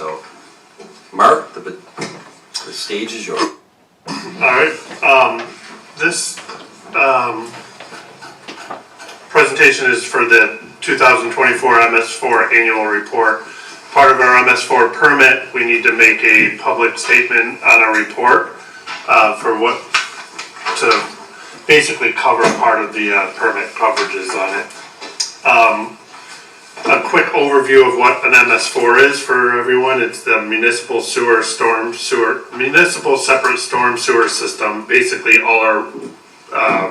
So, Mark, the stage is yours. Alright, this presentation is for the 2024 MS4 annual report. Part of our MS4 permit, we need to make a public statement on our report to basically cover part of the permit coverages on it. A quick overview of what an MS4 is for everyone. It's the municipal separate storm sewer system. Basically all our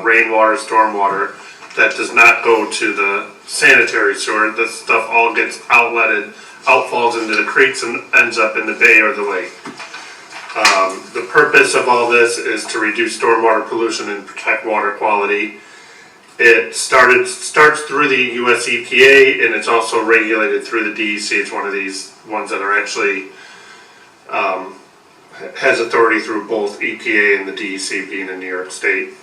rainwater, stormwater that does not go to the sanitary sewer. This stuff all gets outfalls into the creeks and ends up in the bay or the lake. The purpose of all this is to reduce stormwater pollution and protect water quality. It starts through the US EPA, and it's also regulated through the DEC. It's one of these ones that are actually has authority through both EPA and the DEC, being in New York State.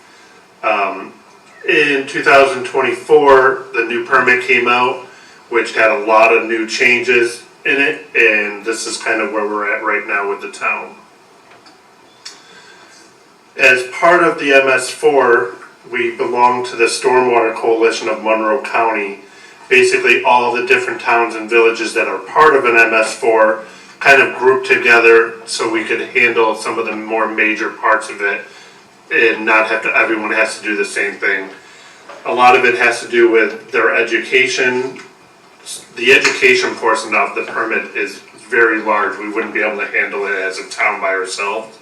In 2024, the new permit came out, which had a lot of new changes in it, and this is kind of where we're at right now with the town. As part of the MS4, we belong to the Stormwater Coalition of Monroe County. Basically all the different towns and villages that are part of an MS4 kind of grouped together so we could handle some of the more major parts of it and not have to, everyone has to do the same thing. A lot of it has to do with their education. The education portion of the permit is very large. We wouldn't be able to handle it as a town by ourselves.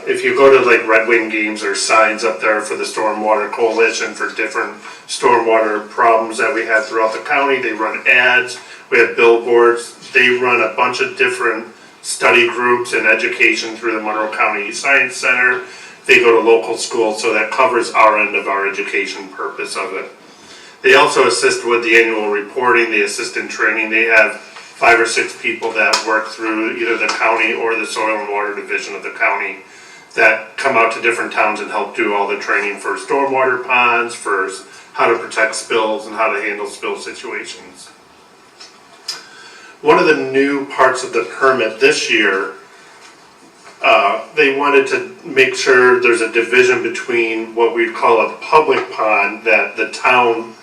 If you go to like Red Wing games, there's signs up there for the Stormwater Coalition for different stormwater problems that we have throughout the county. They run ads, we have billboards, they run a bunch of different study groups and education through the Monroe County Science Center. They go to local schools, so that covers our end of our education purpose of it. They also assist with the annual reporting, they assist in training. They have 5 or 6 people that work through either the county or the soil and water division of the county that come out to different towns and help do all the training for stormwater ponds, for how to protect spills and how to handle spill situations. One of the new parts of the permit this year, they wanted to make sure there's a division between what we'd call a public pond that the town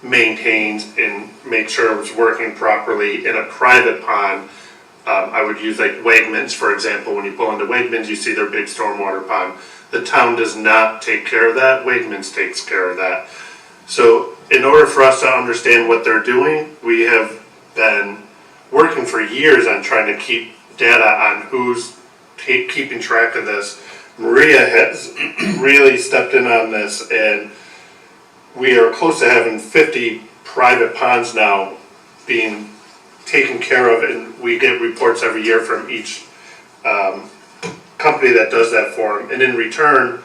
maintains and make sure it was working properly, in a private pond. I would use like Wegmans, for example. When you pull into Wegmans, you see their big stormwater pond. The town does not take care of that. Wegmans takes care of that. So in order for us to understand what they're doing, we have been working for years on trying to keep data on who's keeping track of this. Maria has really stepped in on this, and we are close to having 50 private ponds now being taken care of, and we get reports every year from each company that does that for them. And in return,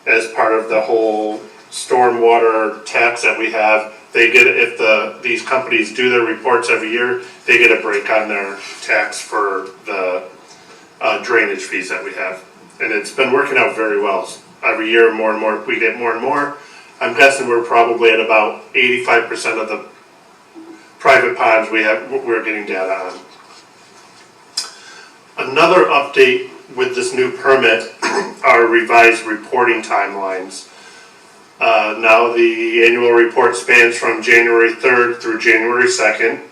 as part of the whole stormwater tax that we have, they get, if these companies do their reports every year, they get a break on their tax for the drainage fees that we have. And it's been working out very well. Every year, more and more, we get more and more. I'm guessing we're probably at about 85% of the private ponds we're getting data on. Another update with this new permit are revised reporting timelines. Now the annual report spans from January 3rd through January 2nd.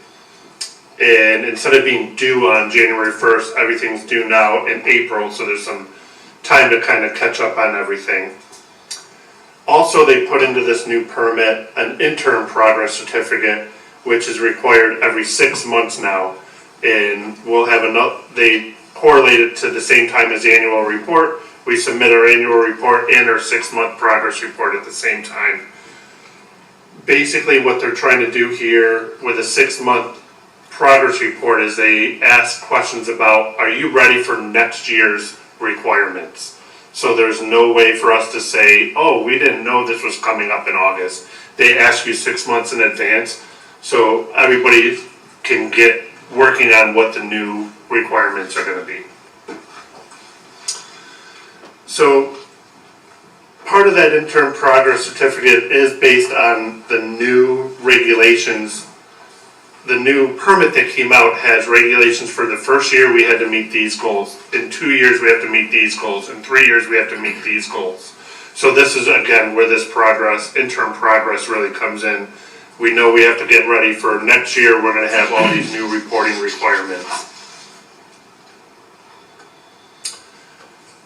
And instead of being due on January 1st, everything's due now in April, so there's some time to kind of catch up on everything. Also, they put into this new permit an interim progress certificate, which is required every 6 months now. And we'll have they correlate it to the same time as the annual report. We submit our annual report and our 6-month progress report at the same time. Basically, what they're trying to do here with a 6-month progress report is they ask questions about, are you ready for next year's requirements? So there's no way for us to say, oh, we didn't know this was coming up in August. They ask you 6 months in advance, so everybody can get working on what the new requirements are going to be. So part of that interim progress certificate is based on the new regulations the new permit that came out has regulations for the first year we had to meet these goals. In 2 years we have to meet these goals. In 3 years we have to meet these goals. So this is again where this interim progress really comes in. We know we have to get ready for next year. We're going to have all these new reporting requirements.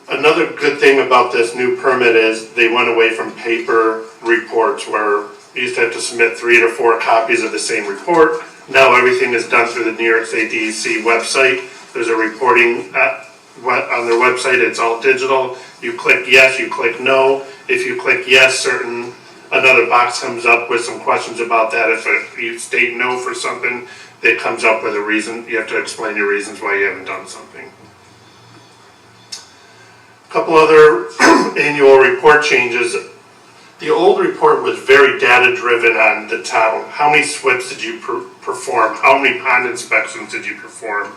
Another good thing about this new permit is they went away from paper reports where you used to have to submit 3 to 4 copies of the same report. Now everything is done through the New York State DEC website. There's a reporting on their website. It's all digital. You click yes, you click no. If you click yes, another box comes up with some questions about that. If you state no for something, it comes up with a reason. You have to explain your reasons why you haven't done something. A couple other annual report changes. The old report was very data driven on the town. How many SWIPs did you perform? How many pond inspections did you perform?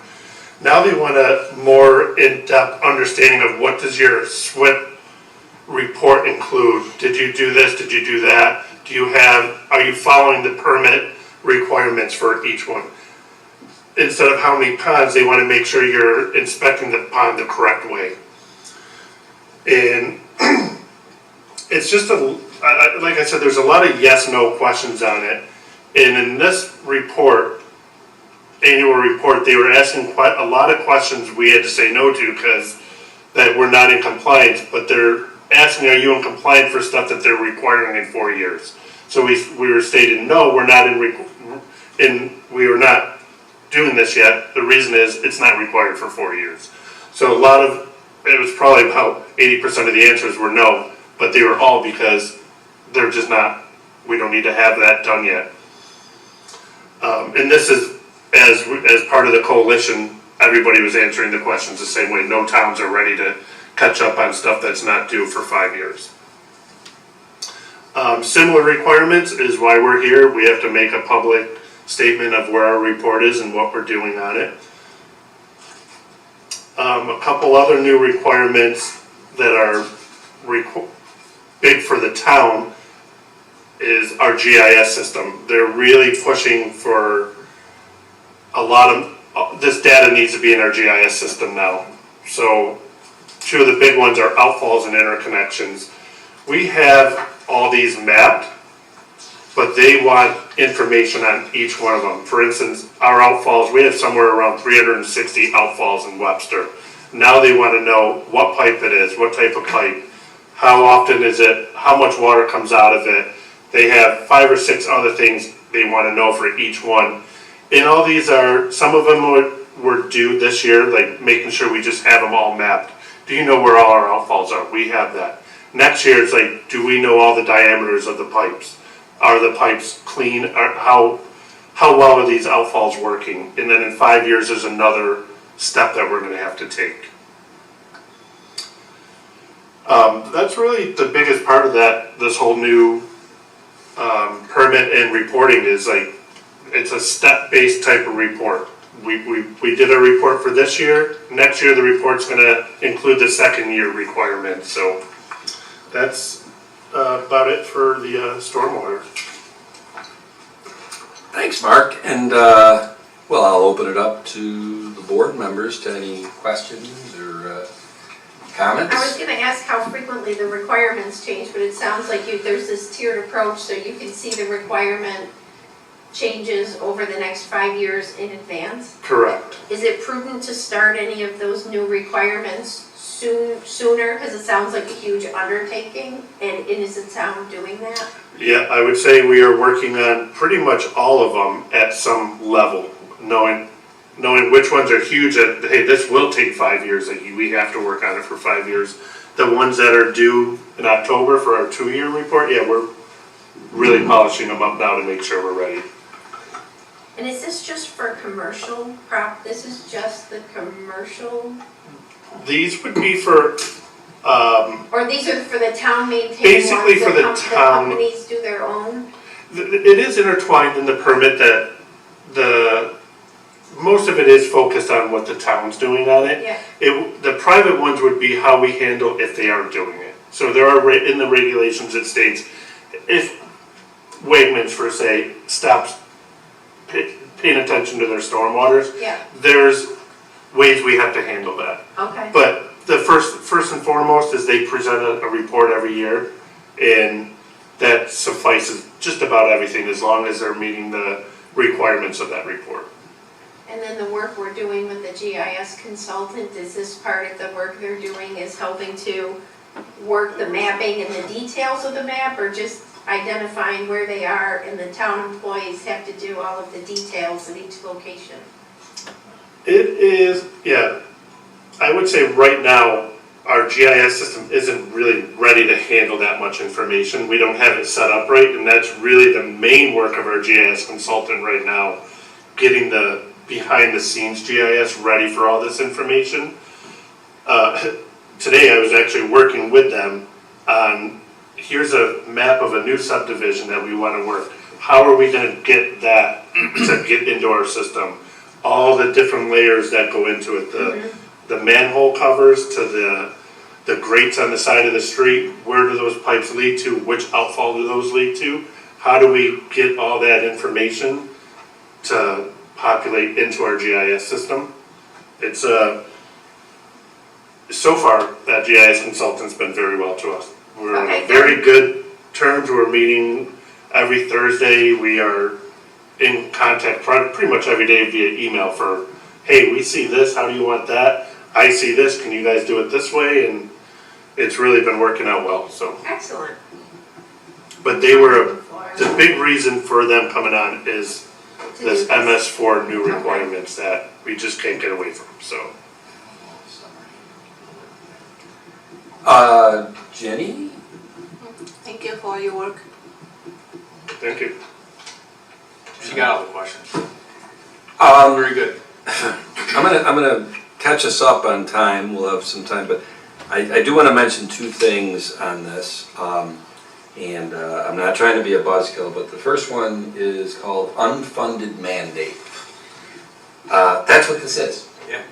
Now they want a more in-depth understanding of what does your SWIP report include? Did you do this? Did you do that? Are you following the permit requirements for each one? Instead of how many ponds, they want to make sure you're inspecting the pond the correct way. And it's just like I said, there's a lot of yes/no questions on it. And in this report, annual report, they were asking quite a lot of questions we had to say no to because that we're not in compliance, but they're asking, are you in compliance for stuff that they're requiring in 4 years? So we were stating, no, we're not we are not doing this yet. The reason is it's not required for 4 years. So it was probably about 80% of the answers were no, but they were all because they're just not, we don't need to have that done yet. And this is, as part of the coalition, everybody was answering the questions the same way. No towns are ready to catch up on stuff that's not due for 5 years. Similar requirements is why we're here. We have to make a public statement of where our report is and what we're doing on it. A couple other new requirements that are big for the town is our GIS system. They're really pushing for a lot of this data needs to be in our GIS system now. So 2 of the big ones are outfalls and interconnections. We have all these mapped, but they want information on each one of them. For instance, our outfalls, we have somewhere around 360 outfalls in Webster. Now they want to know what pipe it is, what type of pipe, how often is it, how much water comes out of it. They have 5 or 6 other things they want to know for each one. And all these are, some of them were due this year, like making sure we just have them all mapped. Do you know where all our outfalls are? We have that. Next year, it's like, do we know all the diameters of the pipes? Are the pipes clean? How well are these outfalls working? And then in 5 years, there's another step that we're going to have to take. That's really the biggest part of this whole new permit and reporting is like, it's a step-based type of report. We did a report for this year. Next year, the report's going to include the second year requirement. So that's about it for the stormwater. Thanks, Mark. And well, I'll open it up to the board members to any questions or comments. I was going to ask how frequently the requirements change, but it sounds like there's this tiered approach, so you can see the requirement changes over the next 5 years in advance. Correct. Is it prudent to start any of those new requirements sooner? Because it sounds like a huge undertaking, and is the town doing that? Yeah, I would say we are working on pretty much all of them at some level, knowing which ones are huge. That hey, this will take 5 years. Like we have to work on it for 5 years. The ones that are due in October for our 2-year report, yeah, we're really polishing them up now to make sure we're ready. And is this just for commercial This is just the commercial? These would be for. Or these are for the town maintained Basically ones for the that town. companies do their own? It is intertwined in the permit that most of it is focused on what the town's doing on it. Yeah. The private ones would be how we handle if they aren't doing it. So there are in the regulations it states if Wegmans, for say, stops paying attention to their stormwaters. Yeah, There's ways we have to handle that. okay, But the first and foremost is they present a report every year, and that suffices just about everything as long as they're meeting the requirements of that report. and then the work we're doing with the GIS consultant, is this part of the work they're doing is helping to work the mapping and the details of the map, or just identifying where they are and the town employees have to do all of the details of each location? It is, yeah, I would say right now, our GIS system isn't really ready to handle that much information. We don't have it set up right, and that's really the main work of our GIS consultant right now, getting the behind the scenes GIS ready for all this information. Today I was actually working with them on, here's a map of a new subdivision that we want to work. How are we going to get that to get into our system? All the different layers that go into it, the manhole covers to the grates on the side of the street, where do those pipes lead to, which outfall do those lead to? How do we get all that information to populate into our GIS system? It's so far, that GIS consultant's been very well to us. We're Okay, on very good terms. We're meeting every Thursday. We are in contact pretty much every day via email for, hey, we see this, how do you want that? I see this, can you guys do it this way? And it's really been working out well, so. Excellent. But they were, the big reason for them coming on is this MS4 new requirements that we just can't get away from, so. Jenny? Thank you for your work. Thank you. She got all the questions. Very good. I'm gonna catch us up on time, we'll have some time, but I do wanna mention two things on this. And I'm not trying to be a buzzkill, but the first one is called unfunded mandate. That's what this is. Yeah.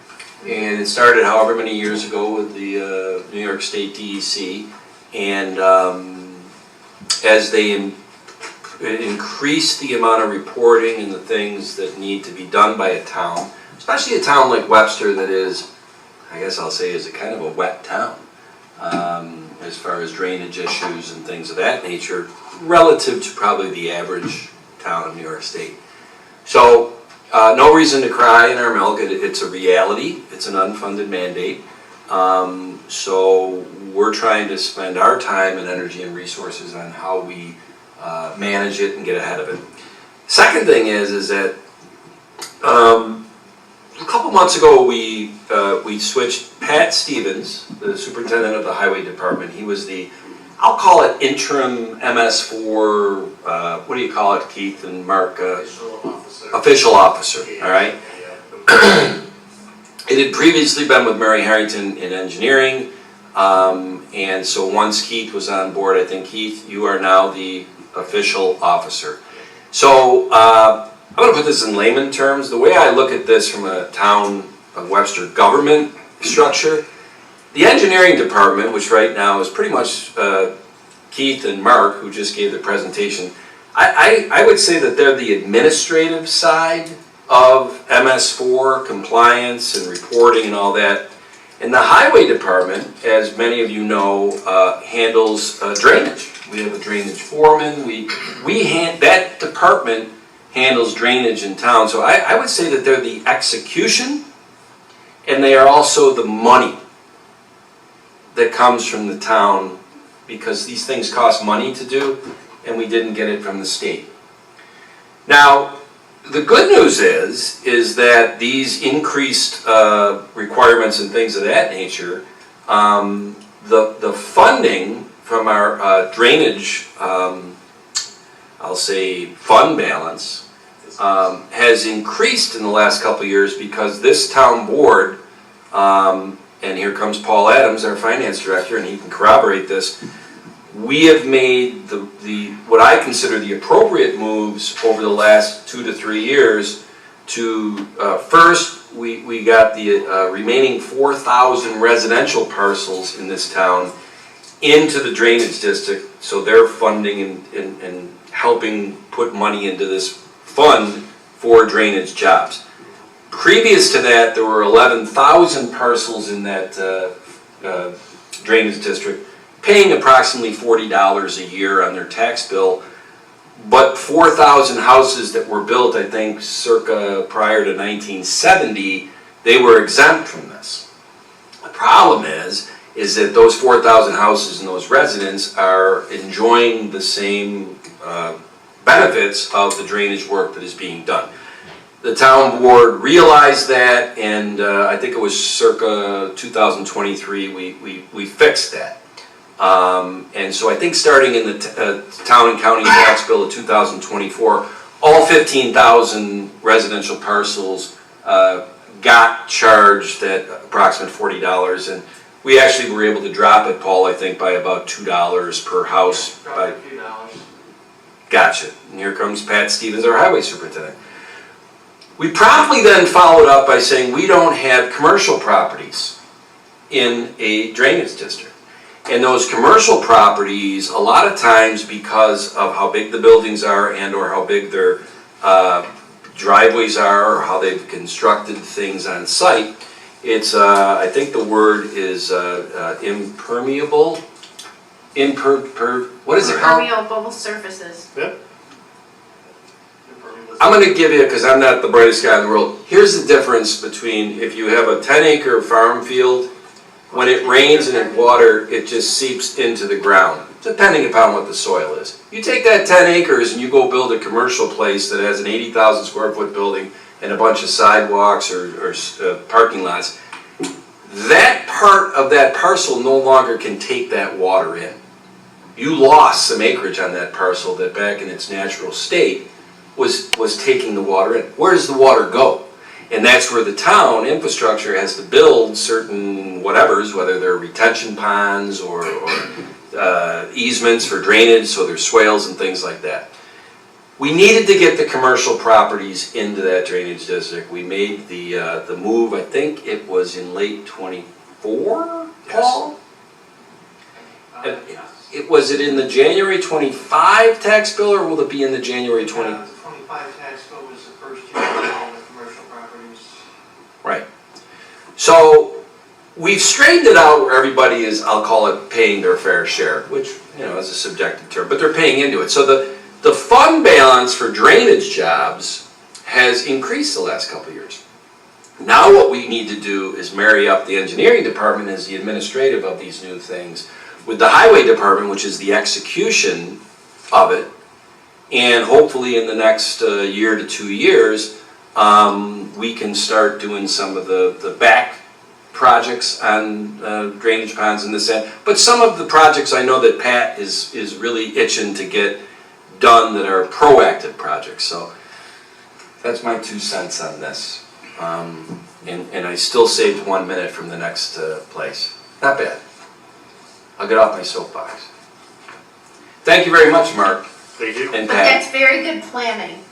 And it started however many years ago with the New York State DEC. And as they increase the amount of reporting and the things that need to be done by a town, especially a town like Webster that is, I guess I'll say, is a kind of a wet town as far as drainage issues and things of that nature, relative to probably the average town of New York State. So no reason to cry in our milk. It's a reality. It's an unfunded mandate. So we're trying to spend our time and energy and resources on how we manage it and get ahead of it. Second thing is that a couple months ago we switched Pat Stevens, the superintendent of the highway department. He was the, I'll call it interim MS4, what do you call it, Keith and Mark? Official officer, all right? It had previously been with Mary Harrington in engineering, and so once Keith was on board, I think, Keith, you are now the official officer. So I'm going to put this in layman terms. The way I look at this from a town of Webster government structure, the engineering department, which right now is pretty much Keith and Mark, who just gave the presentation, I would say that they're the administrative side of MS4 compliance and reporting and all that. And the highway department, as many of you know, handles drainage. We have a drainage foreman. That department handles drainage in town. So I would say that they're the execution, and they are also the money that comes from the town, because these things cost money to do, and we didn't get it from the state. Now, the good news is that these increased requirements and things of that nature, the funding from our drainage, I'll say, fund balance, has increased in the last couple of years, because this town board, and here comes Paul Adams, our finance director, and he can corroborate this, we have made what I consider the appropriate moves over the last 2 to 3 years to, first, we got the remaining 4,000 residential parcels in this town into the drainage district, so they're funding and helping put money into this fund for drainage jobs. Previous to that, there were 11,000 parcels in that drainage district, paying approximately $40 a year on their tax bill, but 4,000 houses that were built, I think, circa prior to 1970, they were exempt from this. The problem is that those 4,000 houses and those residents are enjoying the same benefits of the drainage work that is being done. The town board realized that, and I think it was circa 2023, we fixed that. And so I think starting in the town and county tax bill of 2024, all 15,000 residential parcels got charged at approximate $40, and we actually were able to drop it, Paul, I think by about $2 per house. Probably a few dollars. Gotcha. And here comes Pat Stevens, our highway superintendent. We promptly then followed up by saying we don't have commercial properties in a drainage district. And those commercial properties, a lot of times because of how big the buildings are and or how big their driveways are or how they've constructed things on site, it's, I think the word is impermeable. What is it called? Permeable surfaces. Yep. I'm going to give you, because I'm not the brightest guy in the world, here's the difference between if you have a 10-acre farm field, when it rains and it water, it just seeps into the ground, depending upon what the soil is. You take that 10 acres and you go build a commercial place that has an 80,000 square foot building and a bunch of sidewalks or parking lots, that part of that parcel no longer can take that water in. You lost some acreage on that parcel that back in its natural state was taking the water in. Where does the water go? And that's where the town infrastructure has to build certain whatevers, whether they're retention ponds or easements for drainage, so there's swales and things like that. We needed to get the commercial properties into that drainage district. We made the move, I think it was in late '24, Paul? Was it in the January 25 tax bill, or will it be in the January 20? The 25 tax bill was the first year of all the commercial properties. Right. So we've straightened it out where everybody is, I'll call it, paying their fair share, which, you know, is a subjective term, but they're paying into it. So the fund balance for drainage jobs has increased the last couple of years. Now what we need to do is marry up the engineering department as the administrative of these new things with the highway department, which is the execution of it, and hopefully in the next year to 2 years, we can start doing some of the back projects on drainage ponds in this end. But some of the projects I know that Pat is really itching to get done that are proactive projects. So that's my 2 cents on this. And I still saved 1 minute from the next place. Not bad. I'll get off my soapbox. Thank you very much, Mark Thank you. and But Pat. that's very good planning.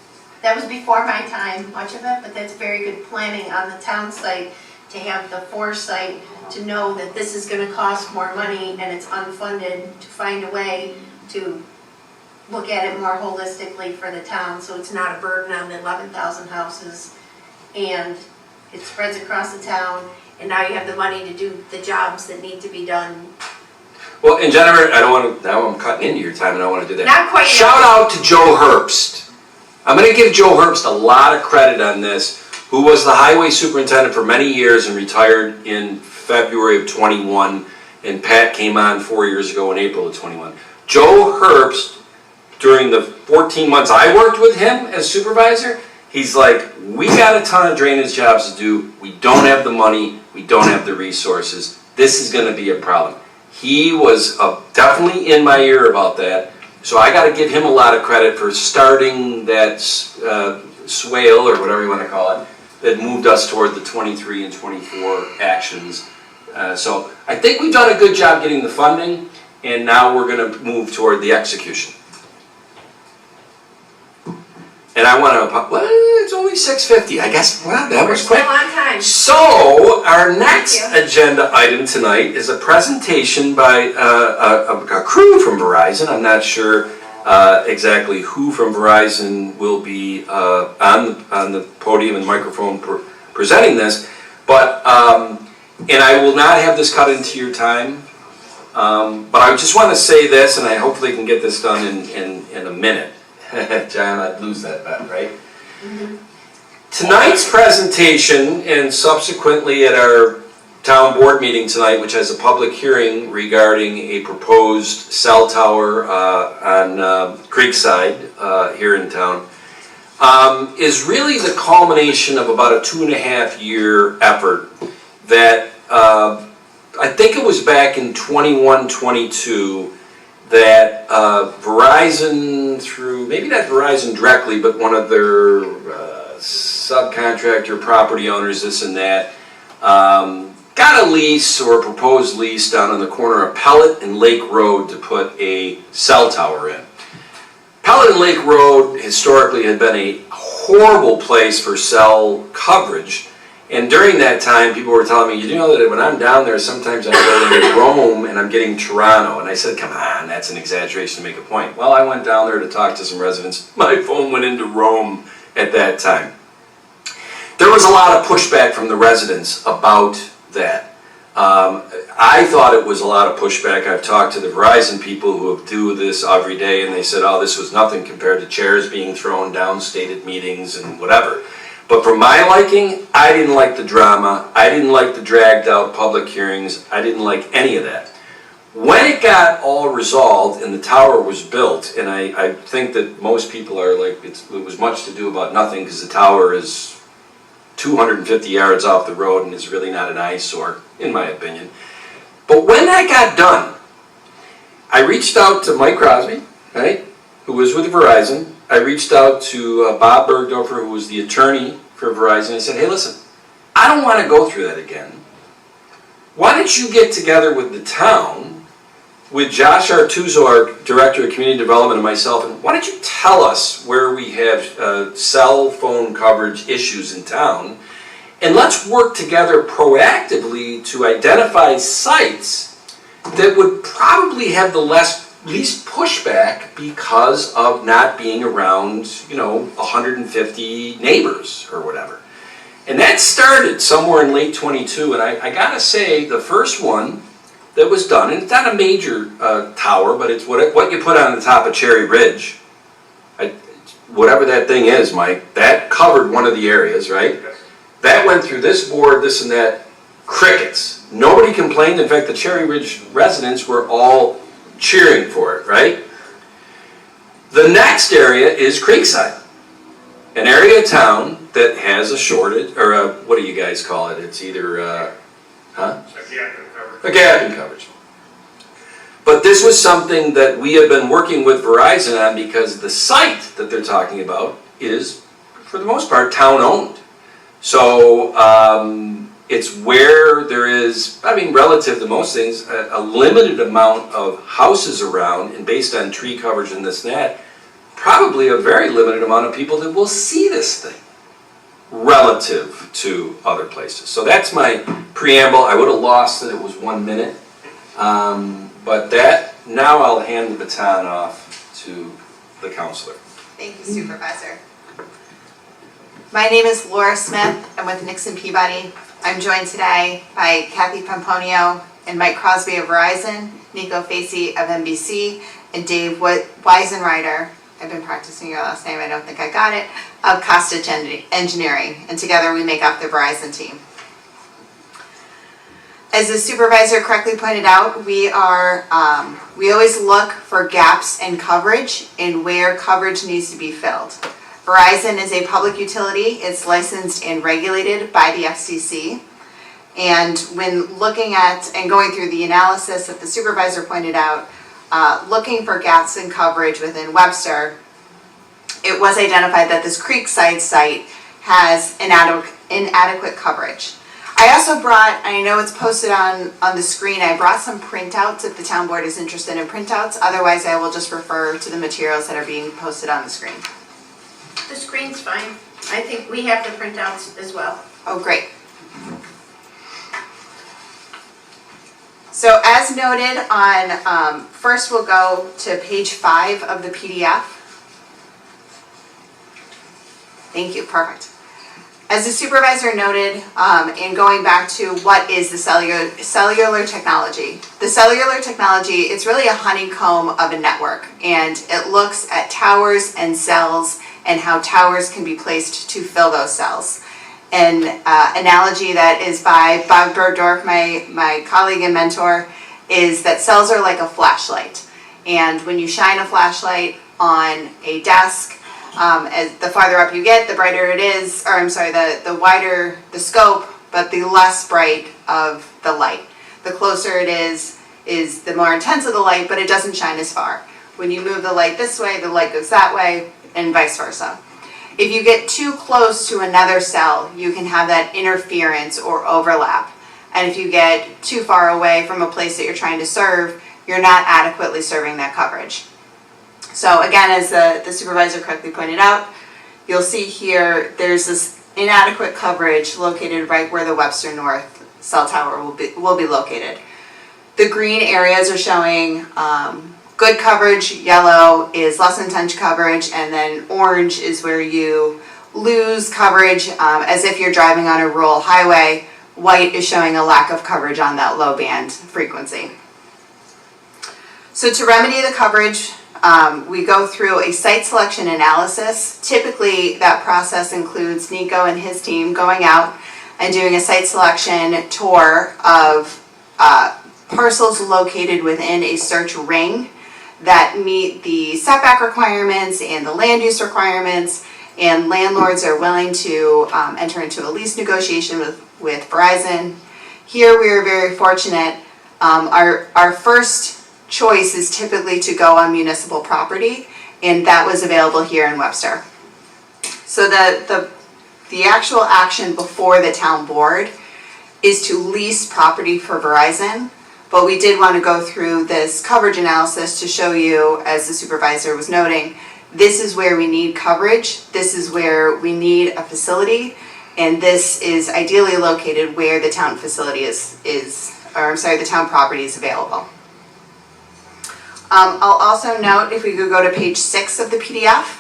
That was before my time, much of it, but that's very good planning on the town site to have the foresight to know that this is gonna cost more money and it's unfunded, to find a way to look at it more holistically for the town, so it's not a burden on the 11,000 houses. And it spreads across the town, and now you have the money to do the jobs that need to be done. Well, and Jennifer, I don't want to, now I'm cutting into your time and I want to do that. Not quite. Shout out to Joe Herbst. I'm going to give Joe Herbst a lot of credit on this, who was the highway superintendent for many years and retired in February of 21, and Pat came on 4 years ago in April of 21. Joe Herbst, during the 14 months I worked with him as supervisor, he's like, we got a ton of drainage jobs to do, we don't have the money, we don't have the resources, this is going to be a problem. He was definitely in my ear about that, so I got to give him a lot of credit for starting that swale, or whatever you want to call it, that moved us toward the 23 and 24 actions. So I think we've done a good job getting the funding, and now we're going to move toward the execution. And I want to, well, it's only 6:50, I guess, well, that was quick. We're still on time. So, our next Thank you. agenda item tonight is a presentation by a crew from Verizon. I'm not sure exactly who from Verizon will be on the podium and microphone presenting this, but, and I will not have this cut into your time, but I just want to say this, and I hopefully can get this done in a minute. John, I'd lose that bet, right? Tonight's presentation, and subsequently at our town board meeting tonight, which has a public hearing regarding a proposed cell tower on Creekside here in town, is really the culmination of about a 2.5-year effort that I think it was back in 21-22 that Verizon, through, maybe not Verizon directly, but one of their subcontractor property owners, this and that, got a lease or a proposed lease down on the corner of Pellet and Lake Road to put a cell tower in. Pellet and Lake Road historically had been a horrible place for cell coverage, and during that time people were telling me, you know that when I'm down there sometimes I go into Rome and I'm getting Toronto, and I said, come on, that's an exaggeration to make a point. Well, I went down there to talk to some residents. My phone went into Rome at that time. There was a lot of pushback from the residents about that. I thought it was a lot of pushback. I've talked to the Verizon people who do this every day, and they said, oh, this was nothing compared to chairs being thrown downstate at meetings and whatever. But for my liking, I didn't like the drama. I didn't like the dragged out public hearings. I didn't like any of that. When it got all resolved and the tower was built, and I think that most people are like, it was much to do about nothing because the tower is 250 yards off the road and is really not an eyesore, in my opinion. But when that got done, I reached out to Mike Crosby, right, who was with Verizon. I reached out to Bob Bergdorfer, who was the attorney for Verizon. I said, hey, listen, I don't want to go through that again. Why don't you get together with the town, with Josh Artuso, our Director of Community Development, and myself, and why don't you tell us where we have cell phone coverage issues in town, and let's work together proactively to identify sites that would probably have the least pushback because of not being around, 150 neighbors or whatever. And that started somewhere in late 22, and I gotta say, the first one that was done, and it's not a major tower, but it's what you put on the top of Cherry Ridge. Whatever that thing is, Mike, that covered one of the areas, right? That went through this board, this and that, crickets. Nobody complained. In fact, the Cherry Ridge residents were all cheering for it, right? The next area is Creekside, an area of town that has a shortage, or a, what do you guys call it? It's either, a gap in coverage. But this was something that we have been working with Verizon on because the site that they're talking about is, for the most part, town-owned. So it's where there is, relative to most things, a limited amount of houses around, and based on tree coverage and this and that, probably a very limited amount of people that will see this thing relative to other places. So that's my preamble. I would have lost that it was 1 minute. But that, now I'll hand the baton off to the counselor. Thank you, Supervisor. My name is Laura Smith. I'm with Nixon Peabody. I'm joined today by Kathy Pomponio and Mike Crosby of Verizon, Nico Facey of NBC, and Dave Weisenreiter, I've been practicing your last name, I don't think I got it, of Costage Engineering. And together we make up the Verizon team. As the supervisor correctly pointed out, we always look for gaps in coverage and where coverage needs to be filled. Verizon is a public utility. It's licensed and regulated by the FCC. And when looking at and going through the analysis that the supervisor pointed out, looking for gaps in coverage within Webster, it was identified that this Creekside site has inadequate coverage. I also brought, I know it's posted on the screen, I brought some printouts if the town board is interested in printouts. Otherwise, I will just refer to the materials that are being posted on the screen. The screen's fine. I think we have the printouts as well. Oh, great. So as noted on, first we'll go to page 5 of the PDF. Thank you, perfect. As the supervisor noted, in going back to what is the cellular technology. The cellular technology, it's really a honeycomb of a network, and it looks at towers and cells and how towers can be placed to fill those cells. An analogy that is by Bob Bergdorf, my colleague and mentor, is that cells are like a flashlight. And when you shine a flashlight on a desk, as the farther up you get, the brighter it is, or I'm sorry, the wider the scope, but the less bright of the light. The closer it is the more intense of the light, but it doesn't shine as far. When you move the light this way, the light goes that way, and vice versa. If you get too close to another cell, you can have that interference or overlap. And if you get too far away from a place that you're trying to serve, you're not adequately serving that coverage. So again, as the supervisor correctly pointed out, you'll see here there's this inadequate coverage located right where the Webster North cell tower will be located. The green areas are showing good coverage, yellow is less intense coverage, and then orange is where you lose coverage as if you're driving on a rural highway. White is showing a lack of coverage on that low band frequency. So to remedy the coverage, we go through a site selection analysis. Typically, that process includes Nico and his team going out and doing a site selection tour of parcels located within a search ring that meet the setback requirements and the land use requirements, and landlords are willing to enter into a lease negotiation with Verizon. Here we are very fortunate. Our first choice is typically to go on municipal property, and that was available here in Webster. So the actual action before the town board is to lease property for Verizon, but we did want to go through this coverage analysis to show you, as the supervisor was noting, this is where we need coverage, this is where we need a facility, and this is ideally located where the town facility the town property is available. I'll also note, if we could go to page 6 of the PDF,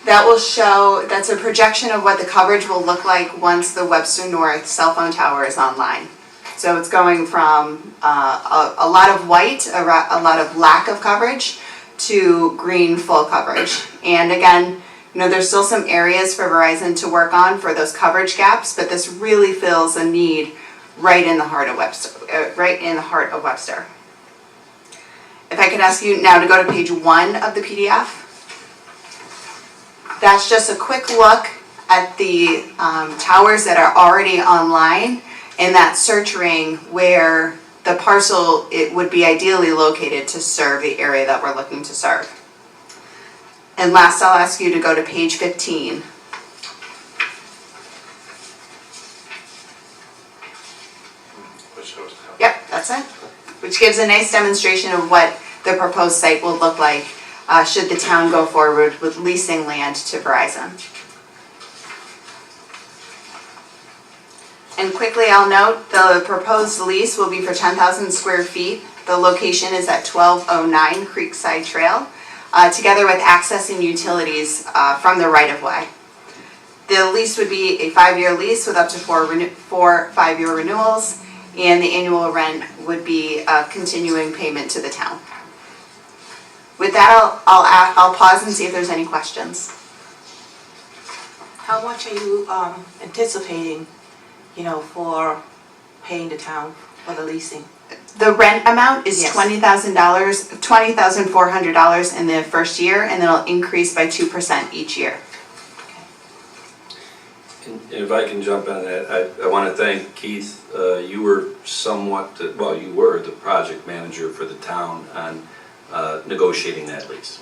that will show, that's a projection of what the coverage will look like once the Webster North cell phone tower is online. So it's going from a lot of white, a lot of lack of coverage, to green full coverage. And again, there's still some areas for Verizon to work on for those coverage gaps, but this really fills a need right in the heart of Webster. If I could ask you now to go to page 1 of the PDF. That's just a quick look at the towers that are already online in that search ring where the parcel it would be ideally located to serve the area that we're looking to serve. And last, I'll ask you to go to page 15. Yep, that's it. Which gives a nice demonstration of what the proposed site will look like should the town go forward with leasing land to Verizon. And quickly, I'll note the proposed lease will be for 10,000 square feet. The location is at 1209 Creekside Trail, together with access and utilities from the right-of-way. The lease would be a 5-year lease with up to 4 5-year renewals, and the annual rent would be a continuing payment to the town. With that, I'll pause and see if there's any questions. How much are you anticipating, for paying the town for the leasing? The rent amount is Yes. $20,400 in the first year, and then it'll increase by 2% each year. And if I can jump on that, I want to thank Keith. You were you were the project manager for the town on negotiating that lease.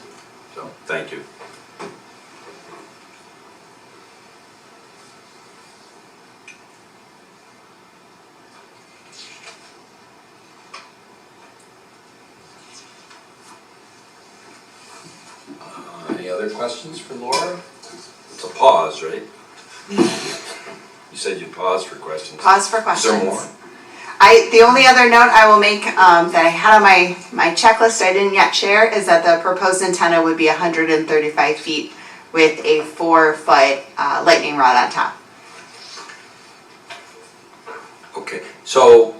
So, thank you. Any other questions for Laura? It's a pause, right? You said you'd pause for questions. Pause for questions. Is there more? The only other note I will make, that I had on my checklist I didn't yet share is that the proposed antenna would be 135 feet with a 4-foot, lightning rod on top. Okay, so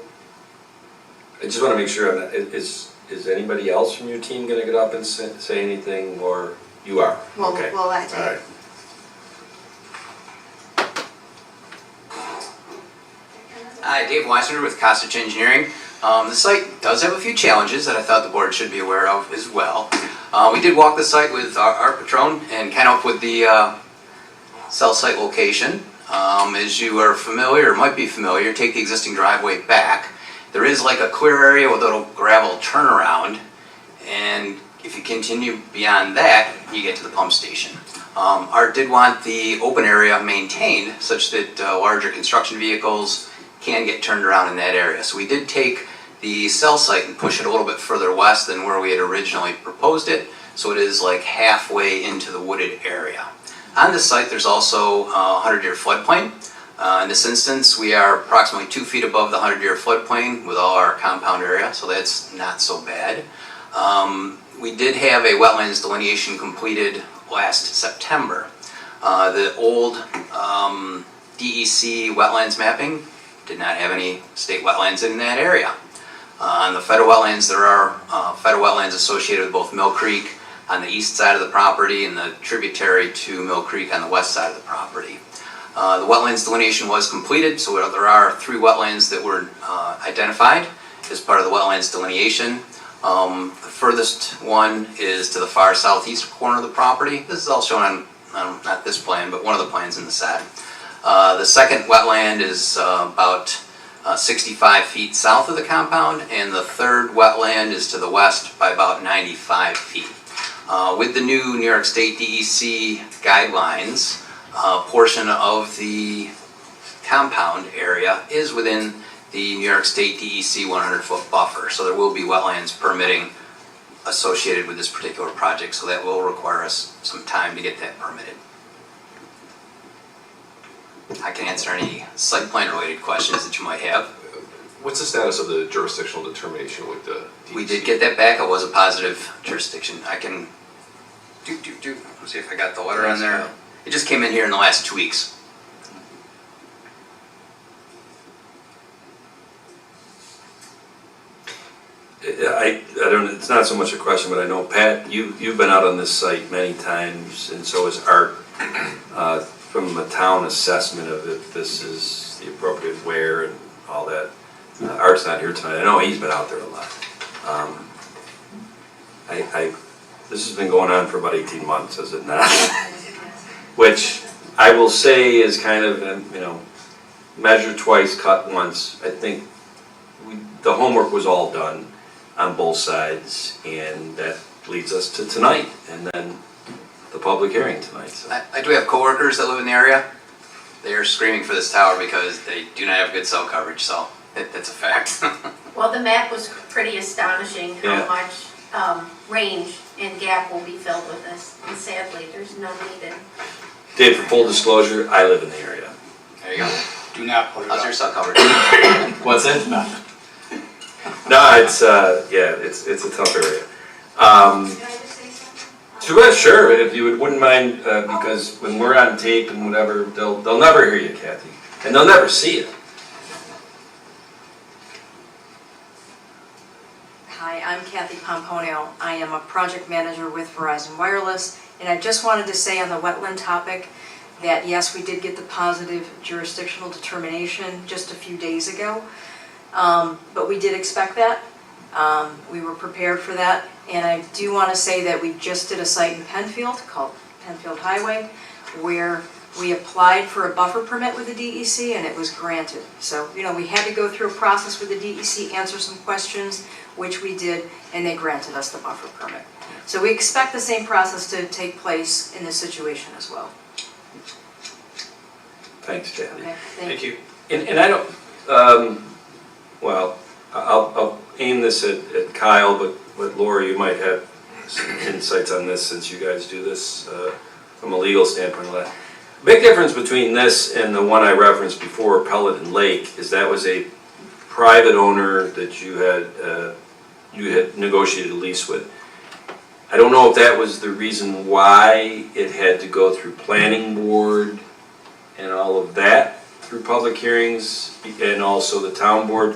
I just want to make sure, is anybody else from your team going to get up and say anything, or you are? Okay. We'll let All right. Hi, Dave Weisner with Costach Engineering. The site does have a few challenges that I thought the board should be aware of as well. We did walk the site with our patron and kind of up with the cell site location. As you are familiar, or might be familiar, take the existing driveway back. There is like a clear area with a little gravel turnaround, and if you continue beyond that, you get to the pump station. Art did want the open area maintained such that larger construction vehicles can get turned around in that area. So we did take the cell site and push it a little bit further west than where we had originally proposed it, so it is like halfway into the wooded area. On this site, there's also a 100-year floodplain. In this instance, we are approximately 2 feet above the 100-year floodplain with all our compound area, so that's not so bad. We did have a wetlands delineation completed last September. The old DEC wetlands mapping did not have any state wetlands in that area. On the federal wetlands, there are federal wetlands associated with both Mill Creek on the east side of the property and the tributary to Mill Creek on the west side of the property. The wetlands delineation was completed, so there are 3 wetlands that were identified as part of the wetlands delineation. The furthest one is to the far southeast corner of the property. This is all shown on not this plan, but one of the plans in the set. The second wetland is about 65 feet south of the compound, and the third wetland is to the west by about 95 feet. With the new New York State DEC guidelines, a portion of the compound area is within the New York State DEC 100-foot buffer, so there will be wetlands permitting associated with this particular project, so that will require us some time to get that permitted. I can answer any site plan related questions that you might have. What's the status of the jurisdictional determination with the DEC? We did get that back. It was a positive jurisdiction. I can let's see if I got the letter on there. It just came in here in the last 2 weeks. I don't, it's not so much a question, but I know, Pat, you've been out on this site many times, and so has Art. From a town assessment of if this is the appropriate where and all that. Art's not here tonight. I know he's been out there a lot. This has been going on for about 18 months, is it not? Which I will say is kind of, measure twice, cut once. I think the homework was all done on both sides, and that leads us to tonight, and then the public hearing tonight. So. I do have coworkers that live in the area. They are screaming for this tower because they do not have good cell coverage, so that's a fact. Well, the map was pretty astonishing Yeah. how much range and gap will be filled with this. And sadly, there's no need in. Dave, for full disclosure, I live in the area. There you go. Do not put it How's your up. cell coverage? What's it? No, it's it's a tough area. Can I just say something? Sure, if you wouldn't mind, because when we're on tape and whatever, they'll never hear you, Kathy, and they'll never see it. Hi, I'm Kathy Pomponio. I am a project manager with Verizon Wireless, and I just wanted to say on the wetland topic that yes, we did get the positive jurisdictional determination just a few days ago, but we did expect that. We were prepared for that, and I do want to say that we just did a site in Penfield called Penfield Highway, where we applied for a buffer permit with the DEC and it was granted. So, we had to go through a process with the DEC, answer some questions, which we did, and they granted us the buffer permit. So we expect the same process to take place in this situation as well. Thanks, Kathy. Okay, Thank you. And I don't, well, I'll aim this at Kyle, but Laura, you might have some insights on this since you guys do this from a legal standpoint. Big difference between this and the one I referenced before, Pellet and Lake, is that was a private owner that you had negotiated a lease with. I don't know if that was the reason why it had to go through planning board and all of that through public hearings and also the town board.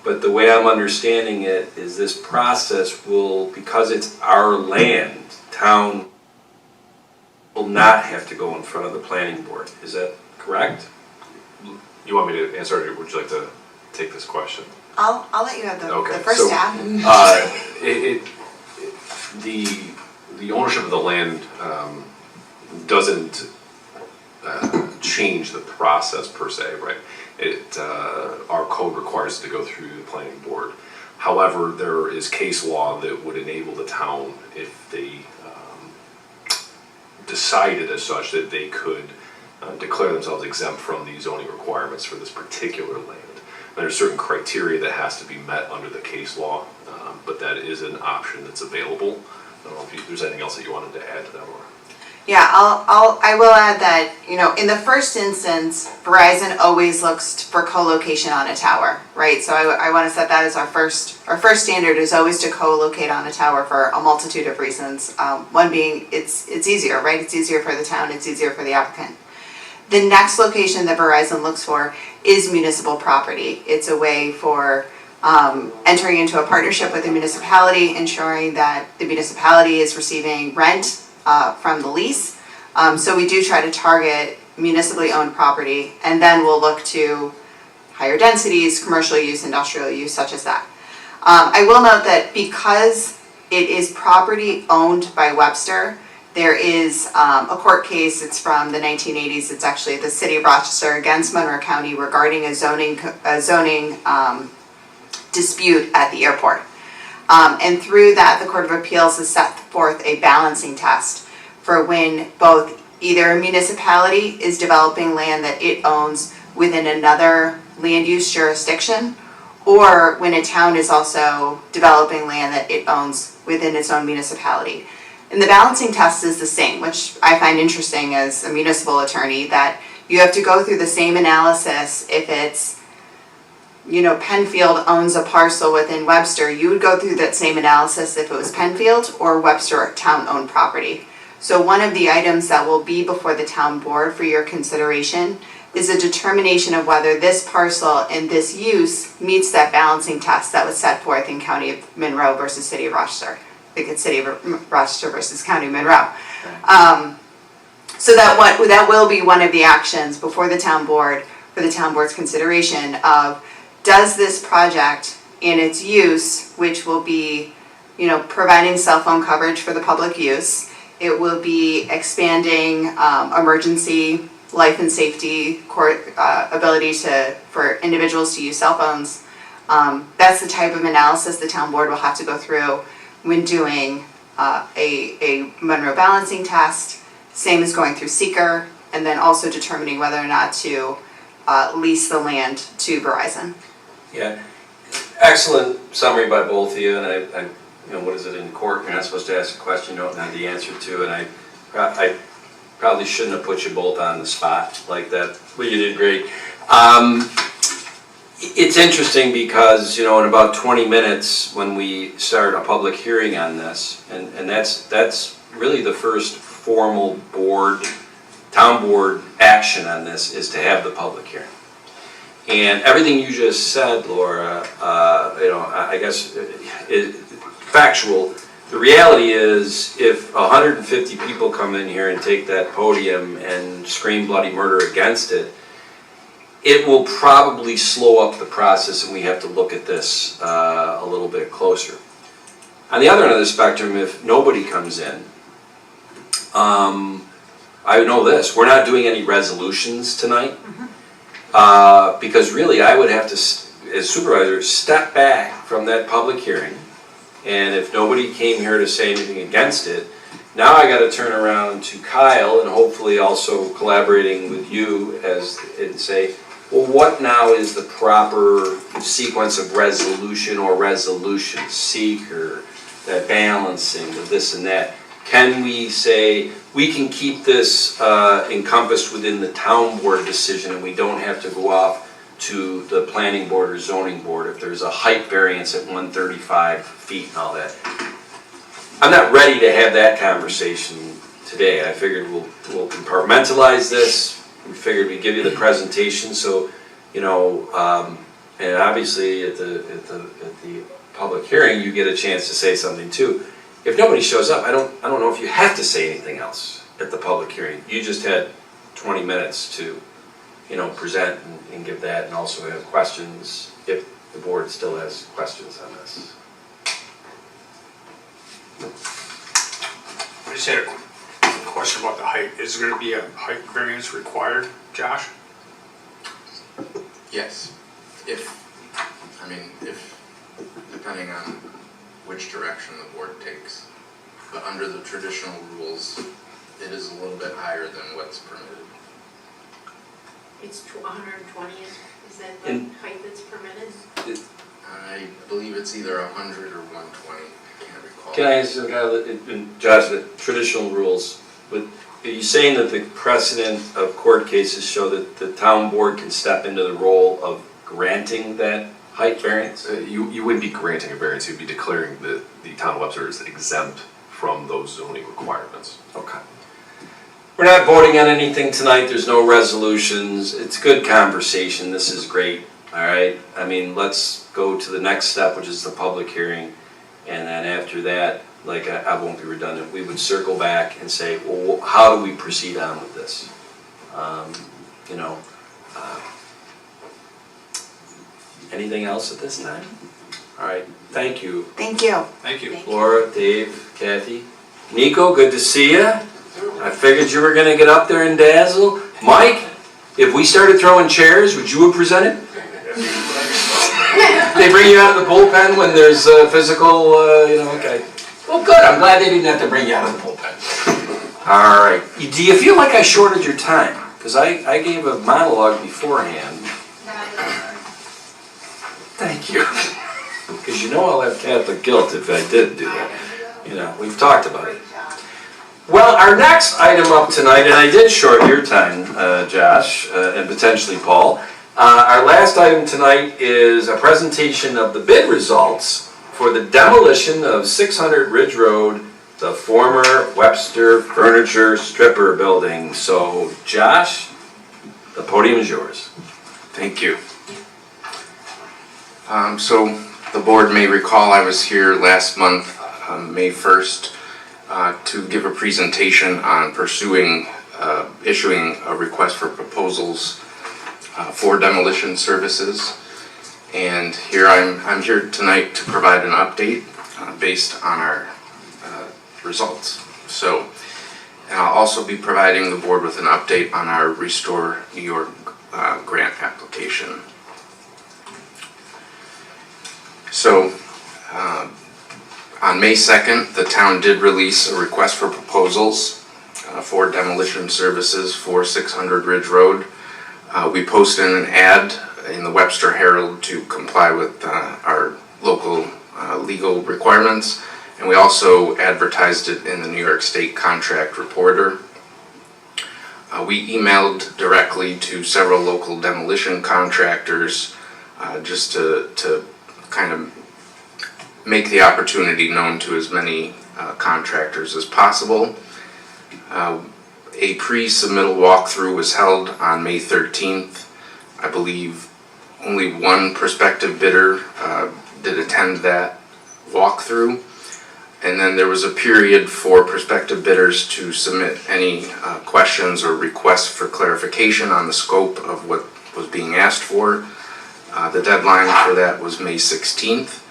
But the way I'm understanding it is this process will, because it's our land, town will not have to go in front of the planning board. Is that correct? You want me to answer it, or would you like to take this question? I'll let you have the Okay, first so, stab. The ownership of the land doesn't change the process per se, right? Our code requires it to go through the planning board. However, there is case law that would enable the town, if they decided as such, that they could declare themselves exempt from the zoning requirements for this particular land. There's certain criteria that has to be met under the case law, but that is an option that's available. I don't know if there's anything else that you wanted to add to that, Laura. Yeah, I will add that, in the first instance, Verizon always looks for co-location on a tower, right? So I want to set that as our first standard is always to co-locate on a tower for a multitude of reasons. One being, it's easier, right? It's easier for the town, it's easier for the applicant. The next location that Verizon looks for is municipal property. It's a way for entering into a partnership with the municipality, ensuring that the municipality is receiving rent from the lease. So we do try to target municipally owned property, and then we'll look to higher densities, commercial use, industrial use, such as that. I will note that because it is property owned by Webster, there is a court case, it's from the 1980s, it's actually the city of Rochester against Monroe County regarding a zoning dispute at the airport. And through that, the Court of Appeals has set forth a balancing test for when both either a municipality is developing land that it owns within another land use jurisdiction, or when a town is also developing land that it owns within its own municipality. And the balancing test is the same, which I find interesting as a municipal attorney, that you have to go through the same analysis if it's Penfield owns a parcel within Webster, you would go through that same analysis if it was Penfield or Webster town-owned property. So one of the items that will be before the town board for your consideration is a determination of whether this parcel and this use meets that balancing test that was set forth in County of Monroe versus City of Rochester. I think it's City of Rochester versus County of Monroe. So that will be one of the actions before the town board for the town board's consideration of, does this project and its use, which will be, providing cell phone coverage for the public use, it will be expanding emergency life and safety ability for individuals to use cell phones. That's the type of analysis the town board will have to go through when doing a Monroe balancing test, same as going through seeker, and then also determining whether or not to lease the land to Verizon. Yeah, excellent summary by both of you, and I what is it in court? You're not supposed to ask a question you don't have the answer to, and I probably shouldn't have put you both on the spot like that, but you did great. It's interesting because, in about 20 minutes when we start a public hearing on this, and that's really the first formal town board action on this is to have the public hearing. And everything you just said, Laura, I guess is factual. The reality is, if 150 people come in here and take that podium and scream bloody murder against it, it will probably slow up the process, and we have to look at this a little bit closer. On the other end of the spectrum, if nobody comes in, I know this, we're not doing any resolutions tonight. Because really I would have to, as supervisor, step back from that public hearing, and if nobody came here to say anything against it, now I got to turn around to Kyle and hopefully also collaborating with you and say, well, what now is the proper sequence of resolution or resolution, seeker, that balancing of this and that. Can we say, we can keep this encompassed within the town board decision and we don't have to go off to the planning board or zoning board if there's a height variance at 135 feet and all that. I'm not ready to have that conversation today. I figured we'll compartmentalize this. We figured we'd give you the presentation, so, you know, and obviously at the public hearing, you get a chance to say something too. If nobody shows up, I don't know if you have to say anything else at the public hearing. You just had 20 minutes to, you know, present and give that, and also have questions if the board still has questions on this. I just had a question about the height. Is there gonna be a height variance required, Josh? Yes, if, depending on which direction the board takes. But under the traditional rules, it is a little bit higher than what's permitted. It's 120, is that the And- height that's permitted? I believe it's either 100 or 120, I can't recall. Can I ask you, Josh, the traditional rules, are you saying that the precedent of court cases show that the town board can step into the role of granting that height variance? You wouldn't be granting a variance, you'd be declaring the town of Webster is exempt from those zoning requirements. Okay. We're not voting on anything tonight, there's no resolutions, it's good conversation, this is great, all right? I mean, let's go to the next step, which is the public hearing, and then after that, like, I won't be redundant, we would circle back and say, well, how do we proceed on with this? You know, anything else at this time? All right, thank you. Thank you. Thank you. Laura, Dave, Kathy. Nico, good to see you. I figured you were gonna get up there and dazzle. Mike, if we started throwing chairs, would you have presented? They bring you out of the bullpen when there's physical, okay. Well, good, I'm glad they didn't have to bring you out of the bullpen. All right, do you feel like I shorted your time? Because I gave a monologue beforehand. Thank you. Because you know I'll have Catholic guilt if I did do that. You know, we've talked about it. Well, our next item up tonight, and I did short your time, Josh, and potentially Paul. Our last item tonight is a presentation of the bid results for the demolition of 600 Ridge Road, the former Webster Furniture Stripper Building. So, Josh, the podium is yours. Thank you. So the board may recall I was here last month, May 1st, to give a presentation on issuing a request for proposals for demolition services. And here I'm here tonight to provide an update based on our results. So, and I'll also be providing the board with an update on our Restore New York grant application. So, on May 2nd, the town did release a request for proposals for demolition services for 600 Ridge Road. We posted an ad in the Webster Herald to comply with our local legal requirements, and we also advertised it in the New York State Contract Reporter. We emailed directly to several local demolition contractors just to kind of make the opportunity known to as many contractors as possible. A pre-submittal walkthrough was held on May 13th. I believe only one prospective bidder did attend that walkthrough. And then there was a period for prospective bidders to submit any questions or requests for clarification on the scope of what was being asked for. The deadline for that was May 16th.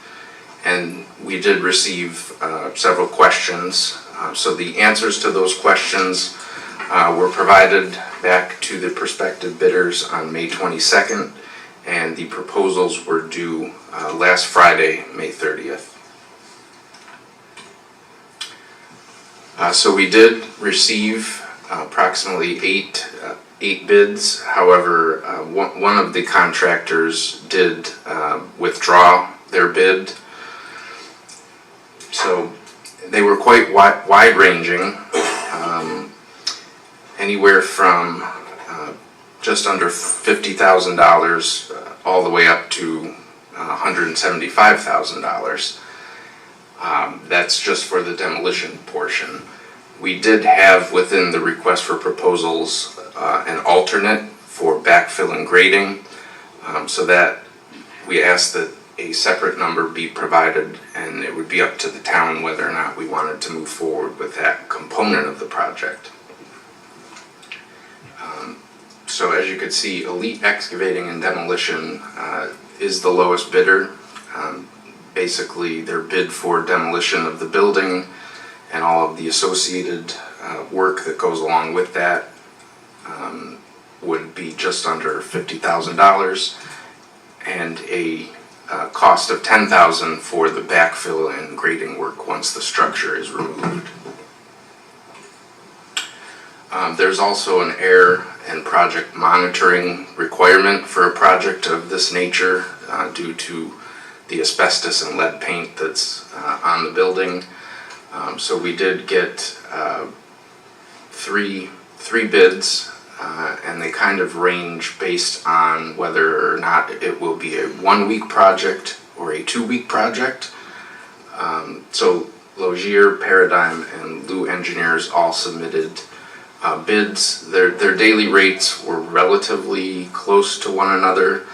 And we did receive several questions. So the answers to those questions were provided back to the prospective bidders on May 22nd, and the proposals were due last Friday, May 30th. So we did receive approximately eight bids. However, one of the contractors did withdraw their bid. So they were quite wide-ranging, anywhere from just under $50,000 all the way up to $175,000. That's just for the demolition portion. We did have within the request for proposals an alternate for backfill and grading, so that we asked that a separate number be provided, and it would be up to the town whether or not we wanted to move forward with that component of the project. So as you can see, Elite Excavating and Demolition is the lowest bidder. Basically, their bid for demolition of the building and all of the associated work that goes along with that would be just under $50,000, and a cost of $10,000 for the backfill and grading work once the structure is removed. There's also an air and project monitoring requirement for a project of this nature due to the asbestos and lead paint that's on the building. So we did get three bids, and they kind of range based on whether or not it will be a 1-week project or a 2-week project. So Logier, Paradigm, and Lou Engineers all submitted bids. Their daily rates were relatively close to one another,